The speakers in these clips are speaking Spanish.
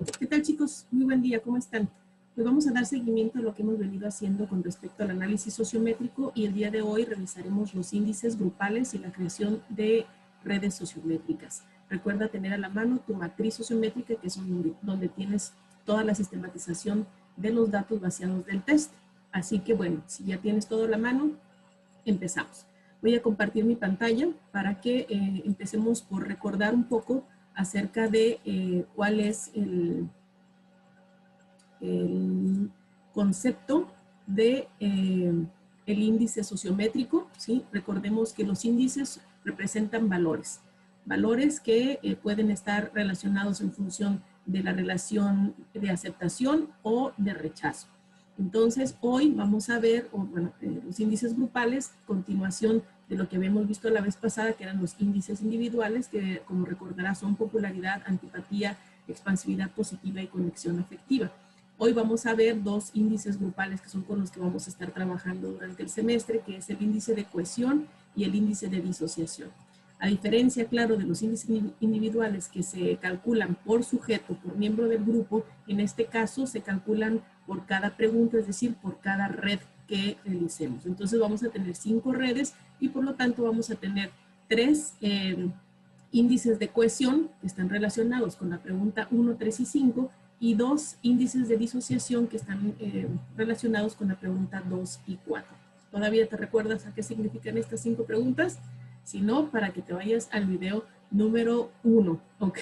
¿Qué tal, chicos? Muy buen día, ¿cómo están? Pues vamos a dar seguimiento a lo que hemos venido haciendo con respecto al análisis sociométrico y el día de hoy revisaremos los índices grupales y la creación de redes sociométricas. Recuerda tener a la mano tu matriz sociométrica, que es donde tienes toda la sistematización de los datos vaciados del test. Así que bueno, si ya tienes todo a la mano, empezamos. Voy a compartir mi pantalla para que empecemos por recordar un poco acerca de cuál es el concepto de el índice sociométrico, ¿sí? Recordemos que los índices representan valores, valores que pueden estar relacionados en función de la relación de aceptación o de rechazo. Entonces, hoy vamos a ver, los índices grupales, continuación de lo que habíamos visto la vez pasada, que eran los índices individuales, que como recordarás son popularidad, antipatía, expansividad positiva y conexión afectiva. Hoy vamos a ver dos índices grupales que son con los que vamos a estar trabajando durante el semestre, que es el índice de cohesión y el índice de disociación. A diferencia, claro, de los índices individuales que se calculan por sujeto, por miembro del grupo, en este caso se calculan por cada pregunta, es decir, por cada red que realicemos. Entonces vamos a tener 5 redes y por lo tanto vamos a tener 3 índices de cohesión que están relacionados con la pregunta 1, 3 y 5 y 2 índices de disociación que están relacionados con la pregunta 2 y 4. ¿Todavía te recuerdas a qué significan estas 5 preguntas? Si no, para que te vayas al video número 1, ¿ok?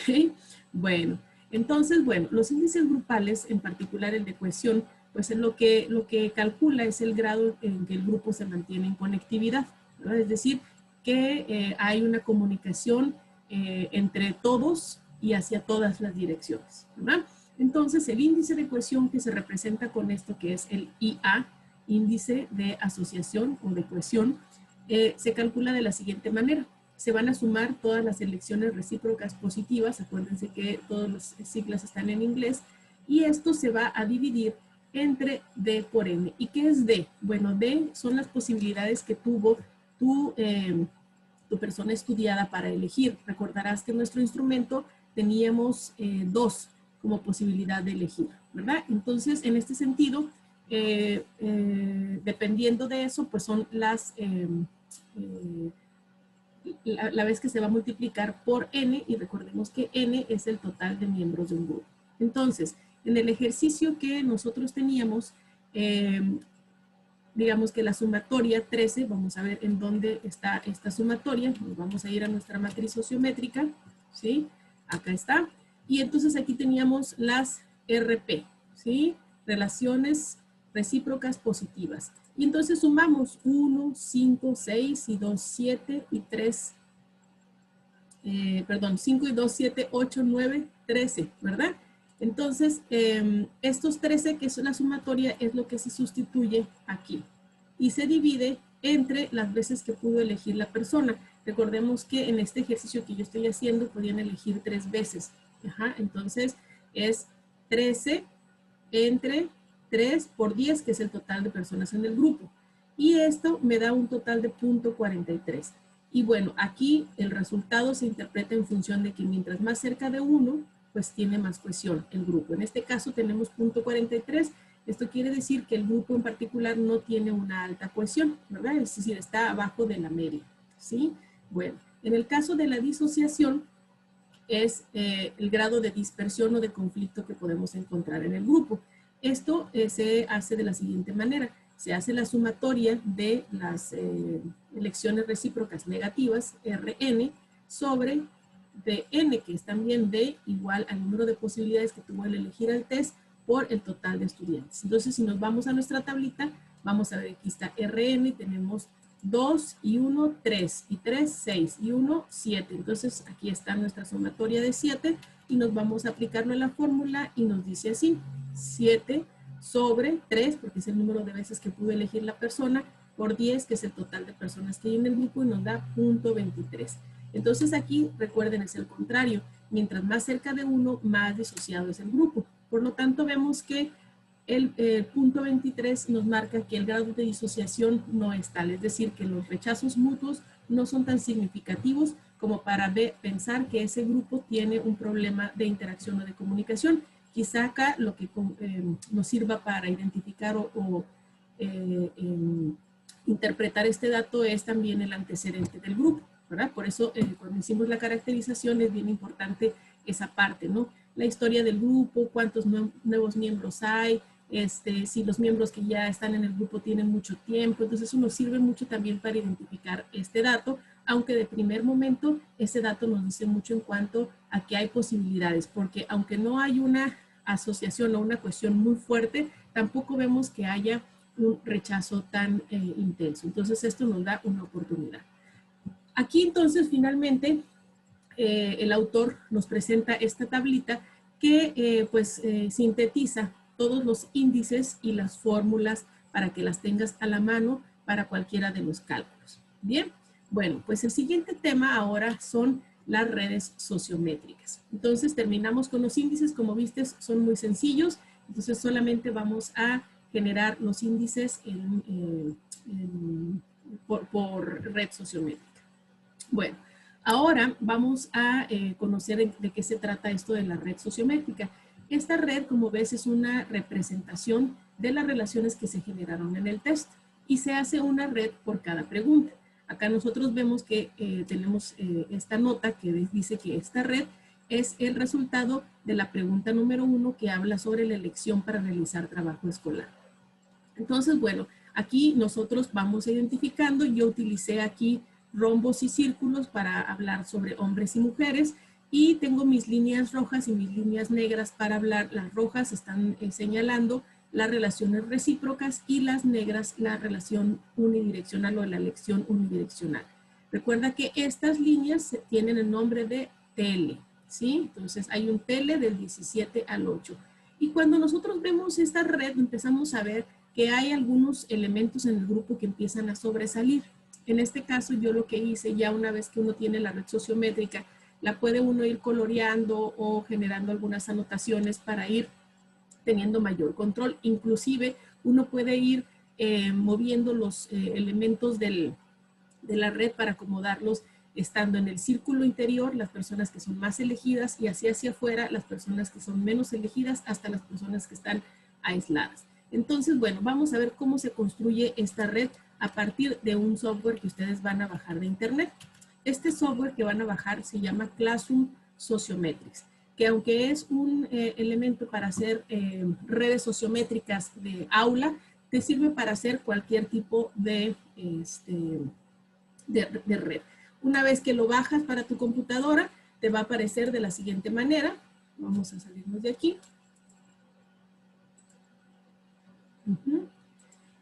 Bueno, entonces, los índices grupales, en particular el de cohesión, pues es lo que calcula es el grado en que el grupo se mantiene en conectividad, ¿verdad? Es decir, que hay una comunicación entre todos y hacia todas las direcciones, ¿verdad? Entonces, el índice de cohesión que se representa con esto, que es el IA, índice de asociación o de cohesión, se calcula de la siguiente manera. Se van a sumar todas las elecciones recíprocas positivas, acuérdense que todas las siglas están en inglés, y esto se va a dividir entre D por N. ¿Y qué es D? Bueno, D son las posibilidades que tuvo tu persona estudiada para elegir. Recordarás que en nuestro instrumento teníamos 2 como posibilidad de elegir, ¿verdad? Entonces, en este sentido, dependiendo de eso, pues son las la vez que se va a multiplicar por n, y recordemos que n es el total de miembros de un grupo. Entonces, en el ejercicio que nosotros teníamos, digamos que la sumatoria 13, vamos a ver en dónde está esta sumatoria, nos vamos a ir a nuestra matriz sociométrica, ¿sí? Acá está, y entonces aquí teníamos las RP, ¿sí? Relaciones recíprocas positivas. Y entonces sumamos 1, 5, 6 y 2, 7 y 3, 5 y 2, 7, 8, 9, 13, ¿verdad? Entonces, estos 13, que es la sumatoria, es lo que se sustituye aquí. Y se divide entre las veces que pudo elegir la persona. Recordemos que en este ejercicio que yo estoy haciendo, podían elegir 3 veces. Ajá, entonces, es 13 entre 3 por 10, que es el total de personas en el grupo. Y esto me da un total de 0.43. Y bueno, aquí el resultado se interpreta en función de que mientras más cerca de 1, pues tiene más cohesión el grupo. En este caso tenemos 0.43. Esto quiere decir que el grupo en particular no tiene una alta cohesión, ¿verdad? Es decir, está abajo de la media, ¿sí? Bueno, en el caso de la disociación, es el grado de dispersión o de conflicto que podemos encontrar en el grupo. Esto se hace de la siguiente manera. Se hace la sumatoria de las elecciones recíprocas negativas, Rn, sobre Dn, que es también D, igual al número de posibilidades que tuvo el elegir al test por el total de estudiantes. Entonces, si nos vamos a nuestra tablita, vamos a ver, aquí está Rn, tenemos 2 y 1, 3, y 3, 6, y 1, 7. Entonces, aquí está nuestra sumatoria de 7, y nos vamos a aplicarlo en la fórmula, y nos dice así, 7 sobre 3, porque es el número de veces que pudo elegir la persona, por 10, que es el total de personas que hay en el grupo, y nos da 0.23. Entonces aquí, recuerden, es el contrario. Mientras más cerca de 1, más disociado es el grupo. Por lo tanto, vemos que el punto 23 nos marca que el grado de disociación no es tal, es decir, que los rechazos mutuos no son tan significativos como para pensar que ese grupo tiene un problema de interacción o de comunicación. Quizá acá lo que nos sirva para identificar o interpretar este dato es también el antecedente del grupo, ¿verdad? Por eso cuando hicimos la caracterización es bien importante esa parte, ¿no? La historia del grupo, cuántos nuevos miembros hay, si los miembros que ya están en el grupo tienen mucho tiempo, entonces eso nos sirve mucho también para identificar este dato, aunque de primer momento ese dato nos dice mucho en cuanto a que hay posibilidades, porque aunque no hay una asociación o una cuestión muy fuerte, tampoco vemos que haya un rechazo tan intenso. Entonces esto nos da una oportunidad. Aquí entonces finalmente el autor nos presenta esta tablita que sintetiza todos los índices y las fórmulas para que las tengas a la mano para cualquiera de los cálculos. Bien, bueno, pues el siguiente tema ahora son las redes sociométricas. Entonces terminamos con los índices, como viste son muy sencillos, entonces solamente vamos a generar los índices por red sociométrica. Bueno, ahora vamos a conocer de qué se trata esto de la red sociométrica. Esta red, como ves, es una representación de las relaciones que se generaron en el test y se hace una red por cada pregunta. Acá nosotros vemos que tenemos esta nota que dice que esta red es el resultado de la pregunta número 1 que habla sobre la elección para realizar trabajo escolar. Entonces, bueno, aquí nosotros vamos identificando, yo utilicé aquí rombos y círculos para hablar sobre hombres y mujeres y tengo mis líneas rojas y mis líneas negras para hablar. Las rojas están señalando las relaciones recíprocas y las negras la relación unidireccional o la elección unidireccional. Recuerda que estas líneas tienen el nombre de tele, ¿sí? Entonces hay un tele del 17 al 8. Y cuando nosotros vemos esta red empezamos a ver que hay algunos elementos en el grupo que empiezan a sobresalir. En este caso yo lo que hice ya una vez que uno tiene la red sociométrica, la puede uno ir coloreando o generando algunas anotaciones para ir teniendo mayor control. Inclusive uno puede ir moviendo los elementos de la red para acomodarlos estando en el círculo interior, las personas que son más elegidas y así hacia afuera, las personas que son menos elegidas hasta las personas que están aisladas. Entonces, bueno, vamos a ver cómo se construye esta red a partir de un software que ustedes van a bajar de internet. Este software que van a bajar se llama Classroom Sociometrics, que aunque es un elemento para hacer redes sociométricas de aula, te sirve para hacer cualquier tipo de red. Una vez que lo bajas para tu computadora, te va a aparecer de la siguiente manera. Vamos a salirnos de aquí.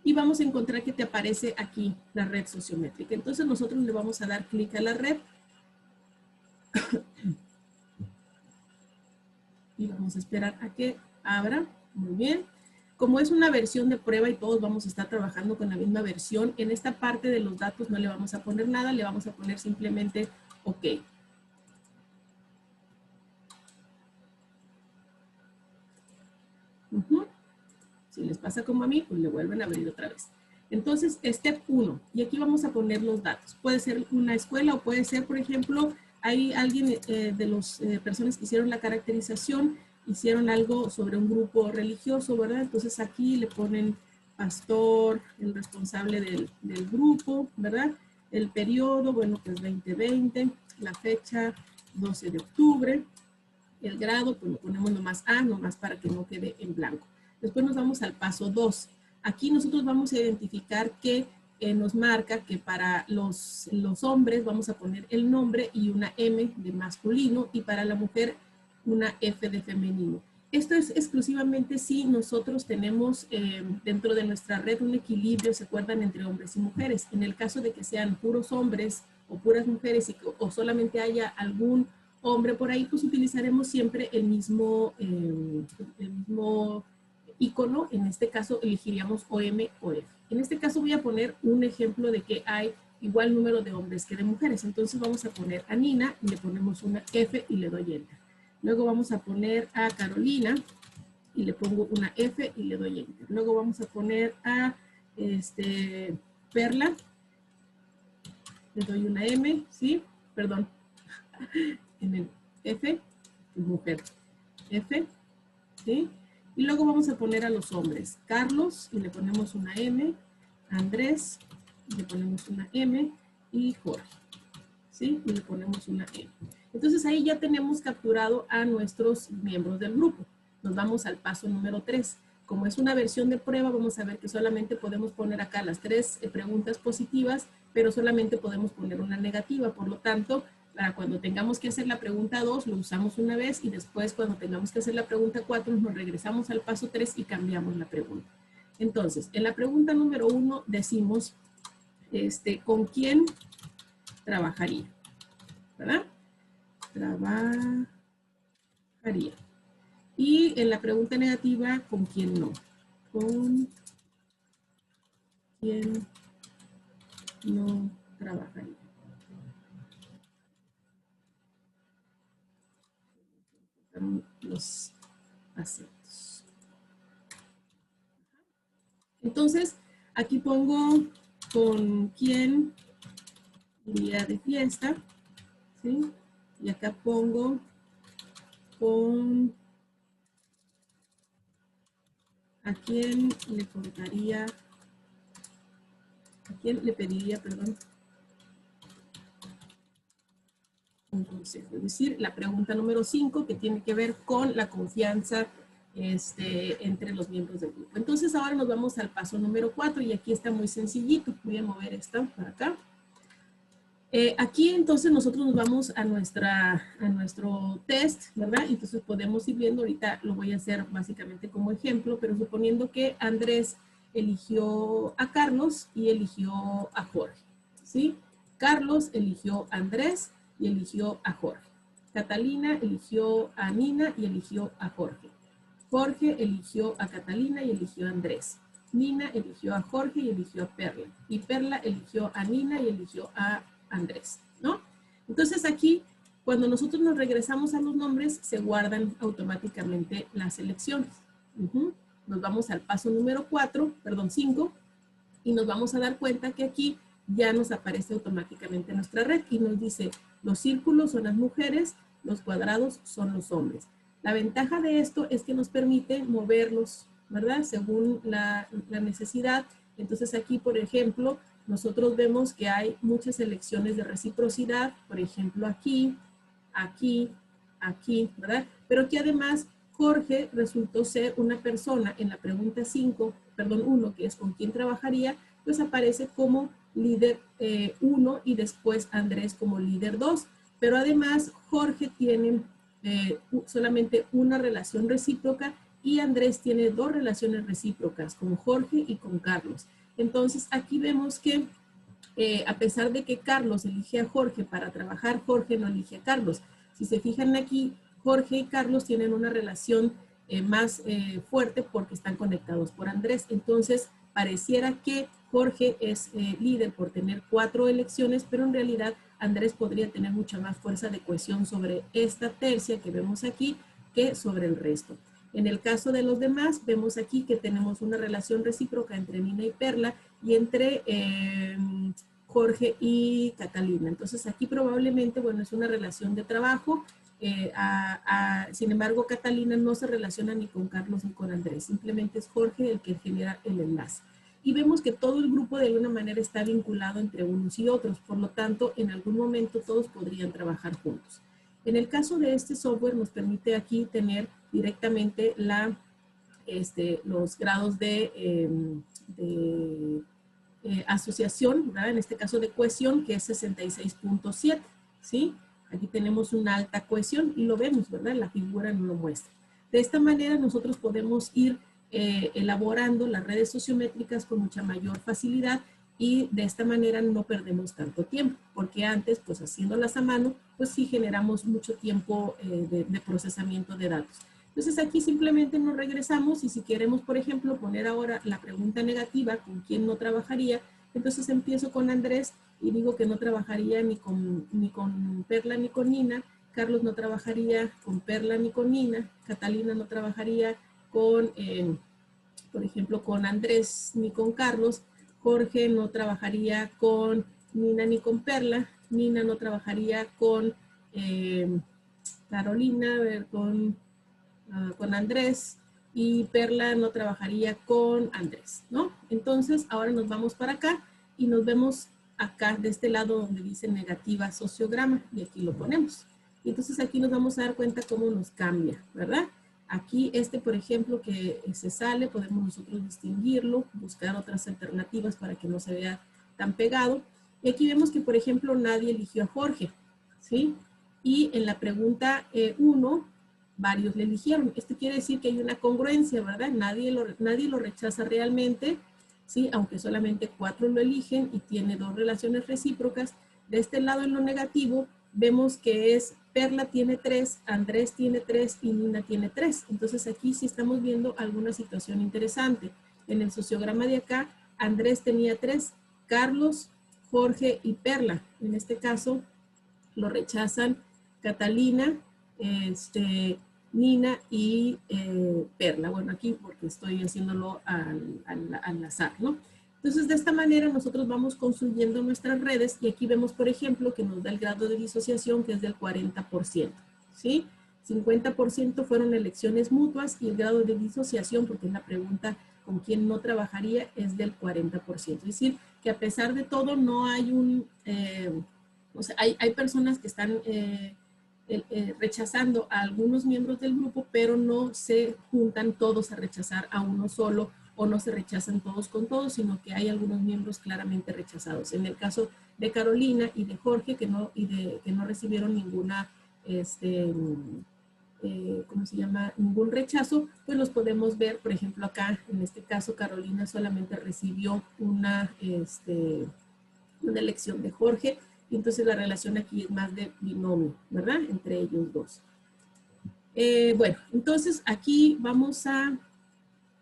Y vamos a encontrar que te aparece aquí la red sociométrica. Entonces nosotros le vamos a dar clic a la red. Y vamos a esperar a que abra. Muy bien. Como es una versión de prueba y todos vamos a estar trabajando con la misma versión, en esta parte de los datos no le vamos a poner nada, le vamos a poner simplemente OK. Si les pasa como a mí, pues le vuelven a abrir otra vez. Entonces, step 1, y aquí vamos a poner los datos. Puede ser una escuela o puede ser, por ejemplo, hay alguien de las personas que hicieron la caracterización, hicieron algo sobre un grupo religioso, ¿verdad? Entonces aquí le ponen pastor, el responsable del grupo, ¿verdad? El periodo, bueno, pues 2020, la fecha 12 de octubre, el grado, pues lo ponemos nomás A, nomás para que no quede en blanco. Después nos vamos al paso 2. Aquí nosotros vamos a identificar que nos marca que para los hombres vamos a poner el nombre y una M de masculino y para la mujer una F de femenino. Esto es exclusivamente si nosotros tenemos dentro de nuestra red un equilibrio, se acuerdan, entre hombres y mujeres. En el caso de que sean puros hombres o puras mujeres o solamente haya algún hombre por ahí, pues utilizaremos siempre el mismo icono. En este caso elegiríamos OM o F. En este caso voy a poner un ejemplo de que hay igual número de hombres que de mujeres. Entonces vamos a poner a Nina y le ponemos una F y le doy Enter. Luego vamos a poner a Carolina y le pongo una F y le doy Enter. Luego vamos a poner a Perla, le doy una M, ¿sí? Perdón, en el F, mujer, F, ¿sí? Y luego vamos a poner a los hombres. Carlos, y le ponemos una M. Andrés, y le ponemos una M. Y Jorge, ¿sí? Y le ponemos una M. Entonces ahí ya tenemos capturado a nuestros miembros del grupo. Nos vamos al paso número 3. Como es una versión de prueba, vamos a ver que solamente podemos poner acá las 3 preguntas positivas, pero solamente podemos poner una negativa. Por lo tanto, para cuando tengamos que hacer la pregunta 2, lo usamos una vez y después cuando tengamos que hacer la pregunta 4, nos regresamos al paso 3 y cambiamos la pregunta. Entonces, en la pregunta número 1 decimos, ¿con quién trabajaría? ¿Verdad? Trabajaría. Y en la pregunta negativa, ¿con quién no? ¿Con quién no trabajaría? Los acentos. Entonces, aquí pongo con quién iría de fiesta, ¿sí? Y acá pongo con a quién le contaría, a quién le pediría, perdón, un consejo. Es decir, la pregunta número 5 que tiene que ver con la confianza entre los miembros del grupo. Entonces ahora nos vamos al paso número 4 y aquí está muy sencillito. Voy a mover esta para acá. Aquí entonces nosotros nos vamos a nuestro test, ¿verdad? Entonces podemos ir viendo, ahorita lo voy a hacer básicamente como ejemplo, pero suponiendo que Andrés eligió a Carlos y eligió a Jorge, ¿sí? Carlos eligió a Andrés y eligió a Jorge. Catalina eligió a Nina y eligió a Jorge. Jorge eligió a Catalina y eligió a Andrés. Nina eligió a Jorge y eligió a Perla. Y Perla eligió a Nina y eligió a Andrés, ¿no? Entonces aquí, cuando nosotros nos regresamos a los nombres, se guardan automáticamente las elecciones. Nos vamos al paso número 5, y nos vamos a dar cuenta que aquí ya nos aparece automáticamente nuestra red y nos dice, los círculos son las mujeres, los cuadrados son los hombres. La ventaja de esto es que nos permite moverlos, ¿verdad? Según la necesidad. Entonces aquí, por ejemplo, nosotros vemos que hay muchas elecciones de reciprocidad, por ejemplo, aquí, aquí, aquí, ¿verdad? Pero que además Jorge resultó ser una persona en la pregunta 1, que es con quién trabajaría, pues aparece como líder 1 y después Andrés como líder 2. Pero además Jorge tiene solamente una relación recíproca y Andrés tiene 2 relaciones recíprocas, con Jorge y con Carlos. Entonces aquí vemos que a pesar de que Carlos elige a Jorge para trabajar, Jorge no elige a Carlos. Si se fijan aquí, Jorge y Carlos tienen una relación más fuerte porque están conectados por Andrés. Entonces, pareciera que Jorge es líder por tener 4 elecciones, pero en realidad Andrés podría tener mucha más fuerza de cohesión sobre esta tercia que vemos aquí que sobre el resto. En el caso de los demás, vemos aquí que tenemos una relación recíproca entre Nina y Perla y entre Jorge y Catalina. Entonces aquí probablemente, bueno, es una relación de trabajo. Sin embargo, Catalina no se relaciona ni con Carlos ni con Andrés. Simplemente es Jorge el que genera el enlace. Y vemos que todo el grupo de alguna manera está vinculado entre unos y otros. Por lo tanto, en algún momento todos podrían trabajar juntos. En el caso de este software nos permite aquí tener directamente los grados de asociación, ¿verdad? En este caso de cohesión, que es 66.7, ¿sí? Aquí tenemos una alta cohesión y lo vemos, ¿verdad? La figura no lo muestra. De esta manera nosotros podemos ir elaborando las redes sociométricas con mucha mayor facilidad y de esta manera no perdemos tanto tiempo, porque antes, pues haciéndolas a mano, pues sí generamos mucho tiempo de procesamiento de datos. Entonces aquí simplemente nos regresamos y si queremos, por ejemplo, poner ahora la pregunta negativa, ¿con quién no trabajaría? Entonces empiezo con Andrés y digo que no trabajaría ni con Perla ni con Nina, Carlos no trabajaría con Perla ni con Nina, Catalina no trabajaría con, por ejemplo, con Andrés ni con Carlos, Jorge no trabajaría con Nina ni con Perla, Nina no trabajaría con Carolina, a ver, con con Andrés y Perla no trabajaría con Andrés, ¿no? Entonces, ahora nos vamos para acá y nos vemos acá de este lado donde dice negativa sociograma y aquí lo ponemos. Y entonces aquí nos vamos a dar cuenta cómo nos cambia, ¿verdad? Aquí por ejemplo, que se sale, podemos nosotros distinguirlo, buscar otras alternativas para que no se vea tan pegado. Y aquí vemos que, por ejemplo, nadie eligió a Jorge, ¿sí? Y en la pregunta 1, varios le eligieron. Esto quiere decir que hay una congruencia, ¿verdad? Nadie lo rechaza realmente, ¿sí? Aunque solamente 4 lo eligen y tiene 2 relaciones recíprocas. De este lado, en lo negativo, vemos que Perla tiene 3, Andrés tiene 3 y Nina tiene 3. Entonces aquí sí estamos viendo alguna situación interesante. En el sociograma de acá, Andrés tenía 3, Carlos, Jorge y Perla. En este caso, lo rechazan Catalina, Nina y Perla. Bueno, aquí porque estoy haciéndolo al azar, ¿no? Entonces, de esta manera nosotros vamos construyendo nuestras redes y aquí vemos, por ejemplo, que nos da el grado de disociación que es del 40%, ¿sí? 50% fueron elecciones mutuas y el grado de disociación, porque es la pregunta con quién no trabajaría, es del 40%. Es decir, que a pesar de todo no hay o sea, hay personas que están rechazando a algunos miembros del grupo, pero no se juntan todos a rechazar a uno solo o no se rechazan todos con todos, sino que hay algunos miembros claramente rechazados. En el caso de Carolina y de Jorge, que no recibieron ninguna, ¿cómo se llama? Ningún rechazo, pues los podemos ver, por ejemplo, acá, en este caso, Carolina solamente recibió una elección de Jorge, y entonces la relación aquí es más de binomio, ¿verdad? Entre ellos dos. Bueno, entonces aquí vamos a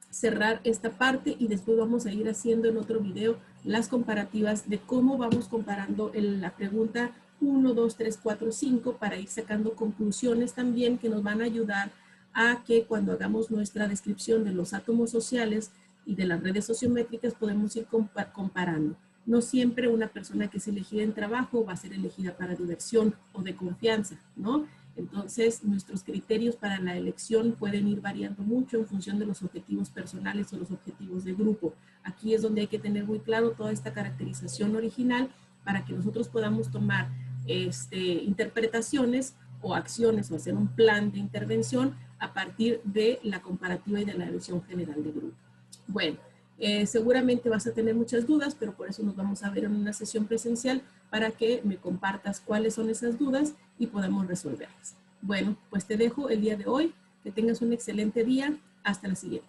cerrar esta parte y después vamos a ir haciendo en otro video las comparativas de cómo vamos comparando la pregunta 1, 2, 3, 4, 5 para ir sacando conclusiones también que nos van a ayudar a que cuando hagamos nuestra descripción de los átomos sociales y de las redes sociométricas podemos ir comparando. No siempre una persona que es elegida en trabajo va a ser elegida para diversión o de confianza, ¿no? Entonces, nuestros criterios para la elección pueden ir variando mucho en función de los objetivos personales o los objetivos de grupo. Aquí es donde hay que tener muy claro toda esta caracterización original para que nosotros podamos tomar interpretaciones o acciones o hacer un plan de intervención a partir de la comparativa y de la elección general de grupo. Bueno, seguramente vas a tener muchas dudas, pero por eso nos vamos a ver en una sesión presencial para que me compartas cuáles son esas dudas y podamos resolverlas. Bueno, pues te dejo el día de hoy. Que tengas un excelente día. Hasta la siguiente.